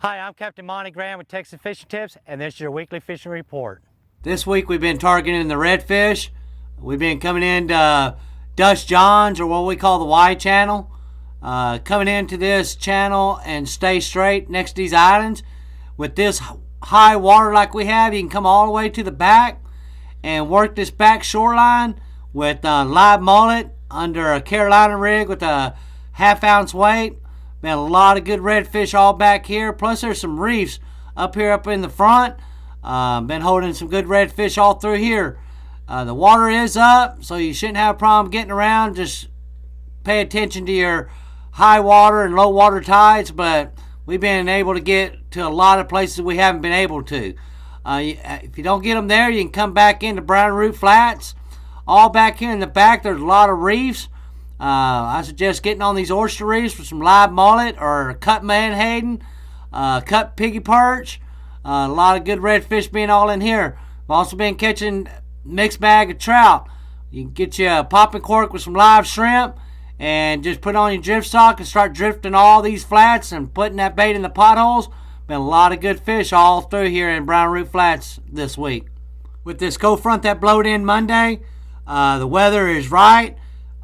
Hi, I'm Captain Monte with Texas Fishing Tips, and this is your weekly fishing report. This week we've been targeting the redfish. We've been coming into Dutch Johns, or what we call the Y channel. Coming into this channel and stay straight next to these islands. With this high water like we have, you can come all the way to the back and work this back shoreline with live mullet under a Carolina rig with a half-ounce weight. Been a lot of good redfish all back here. Plus there's some reefs up here up in the front. Been holding some good redfish all through here. The water is up, so you shouldn't have a problem getting around. Just pay attention to your high water and low water tides, but we've been able to get to a lot of places we haven't been able to. If you don't get them there, you can come back into Brown Root Flats. All back here in the back, there's a lot of reefs. I suggest getting on these oyster reefs for some live mullet or cut menhaden, cut piggy perch. A lot of good redfish being all in here. I've also been catching mixed bag of trout. You can get you a popping cork with some live shrimp and just put on your drift stock and start drifting all these flats and putting that bait in the potholes. Been a lot of good fish all through here in Brown Root Flats this week. With this cold front that blowed in Monday, the weather is right.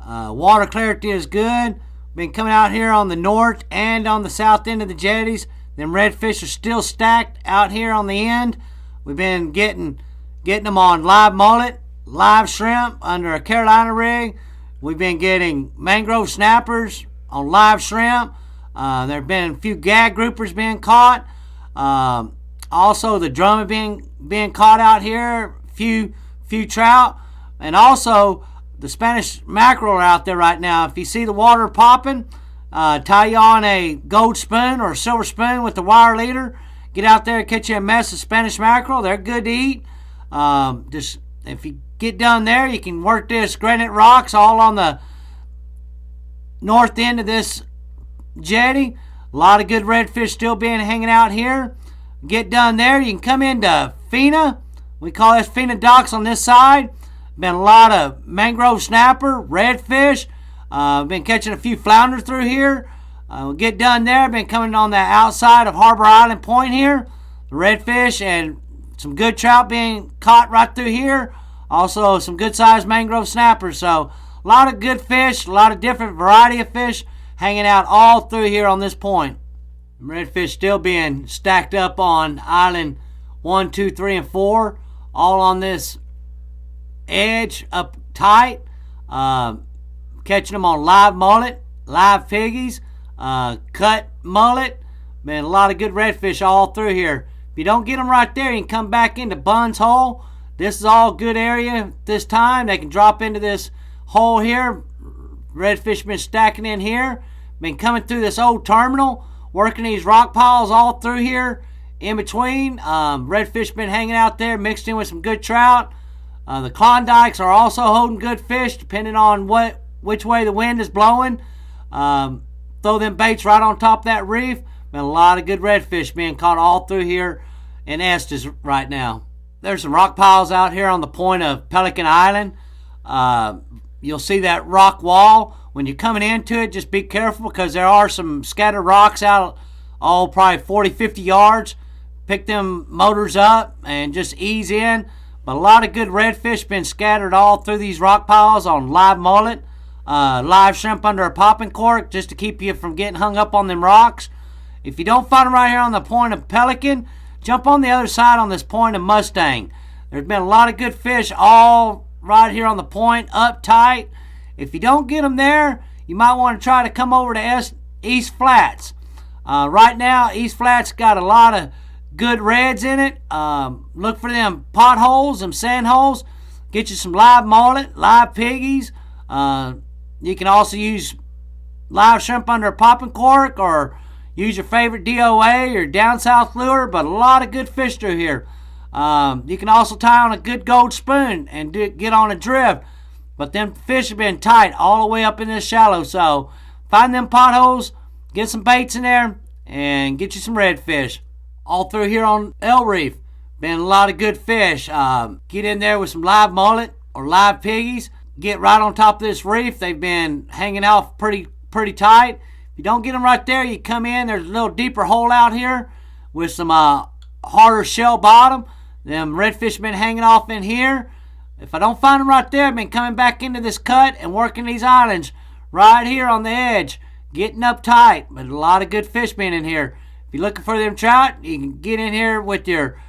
Water clarity is good. Been coming out here on the north and on the south end of the jetties. Them redfish are still stacked out here on the end. We've been getting them on live mullet, live shrimp under a Carolina rig. We've been getting mangrove snappers on live shrimp. There have been a few gag groupers being caught. Also the drum being caught out here. Few trout, and also the Spanish mackerel are out there right now. If you see the water popping, tie you on a gold spoon or a silver spoon with the wire leader. Get out there and catch you a mess of Spanish mackerel. They're good to eat. Just if you get done there, you can work this granite rocks all on the north end of this jetty. A lot of good redfish still being hanging out here. Get done there, you can come into Fina. We call this Fina docks on this side. Been a lot of mangrove snapper, redfish. Been catching a few flounder through here. We'll get done there. Been coming on the outside of Harbor Island Point here. The redfish and some good trout being caught right through here. Also some good sized mangrove snappers. So a lot of good fish, a lot of different variety of fish hanging out all through here on this point. Redfish still being stacked up on Island 1, 2, 3, and 4. All on this edge up tight. Catching them on live mullet, live piggies, cut mullet. Been a lot of good redfish all through here. If you don't get them right there, you can come back into Bun's Hole. This is all good area this time. They can drop into this hole here. Redfish been stacking in here. Been coming through this old terminal, working these rock piles all through here in between. Redfish been hanging out there mixed in with some good trout. The Klondikes are also holding good fish depending on which way the wind is blowing. Throw them baits right on top of that reef. Been a lot of good redfish being caught all through here in Estes right now. There's some rock piles out here on the point of Pelican Island. You'll see that rock wall. When you're coming into it, just be careful because there are some scattered rocks out, probably 40, 50 yards. Pick them motors up and just ease in. But a lot of good redfish been scattered all through these rock piles on live mullet, live shrimp under a popping cork just to keep you from getting hung up on them rocks. If you don't find them right here on the point of Pelican, jump on the other side on this point of Mustang. There's been a lot of good fish all right here on the point, up tight. If you don't get them there, you might want to try to come over to East Flats. Right now, East Flats got a lot of good reds in it. Look for them potholes, them sand holes. Get you some live mullet, live piggies. You can also use live shrimp under a popping cork or use your favorite DOA or down south lure, but a lot of good fish through here. You can also tie on a good gold spoon and get on a drift, but them fish have been tight all the way up in this shallow. So find them potholes, get some baits in there, and get you some redfish. All through here on El Reef, been a lot of good fish. Get in there with some live mullet or live piggies. Get right on top of this reef. They've been hanging out pretty tight. If you don't get them right there, you come in. There's a little deeper hole out here. with some harder shell bottom. Them redfish been hanging off in here. If I don't find them right there, I've been coming back into this cut and working these islands right here on the edge, getting up tight. But a lot of good fish being in here. If you're looking for them trout, you can get in here with your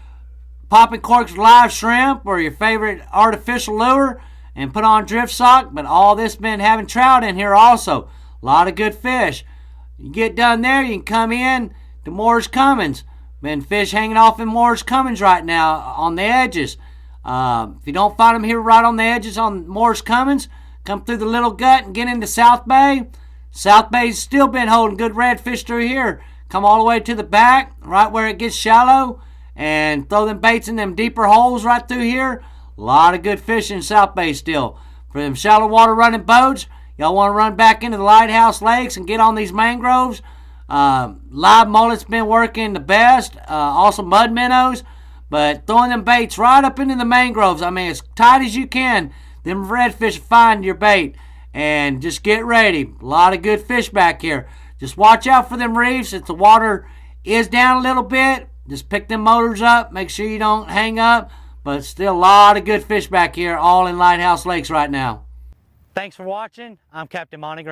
popping corks live shrimp or your favorite artificial lure and put on drift sock. But all this been having trout in here also. A lot of good fish. You get done there, you can come in to Moore's Cummins. Been fish hanging off in Moore's Cummins right now on the edges. If you don't find them here right on the edges on Moore's Cummins, come through the little gut and get into South Bay. South Bay's still been holding good redfish through here. Come all the way to the back, right where it gets shallow, and throw them baits in them deeper holes right through here. A lot of good fish in South Bay still. For them shallow water running boats, y'all want to run back into the lighthouse lakes and get on these mangroves. Live mullet's been working the best. Also mud minnows. But throwing them baits right up into the mangroves, I mean, as tight as you can, them redfish find your bait. And just get ready. A lot of good fish back here. Just watch out for them reefs. If the water is down a little bit, just pick them motors up. Make sure you don't hang up. But still a lot of good fish back here, all in Lighthouse Lakes right now. Thanks for watching. I'm Captain Monte.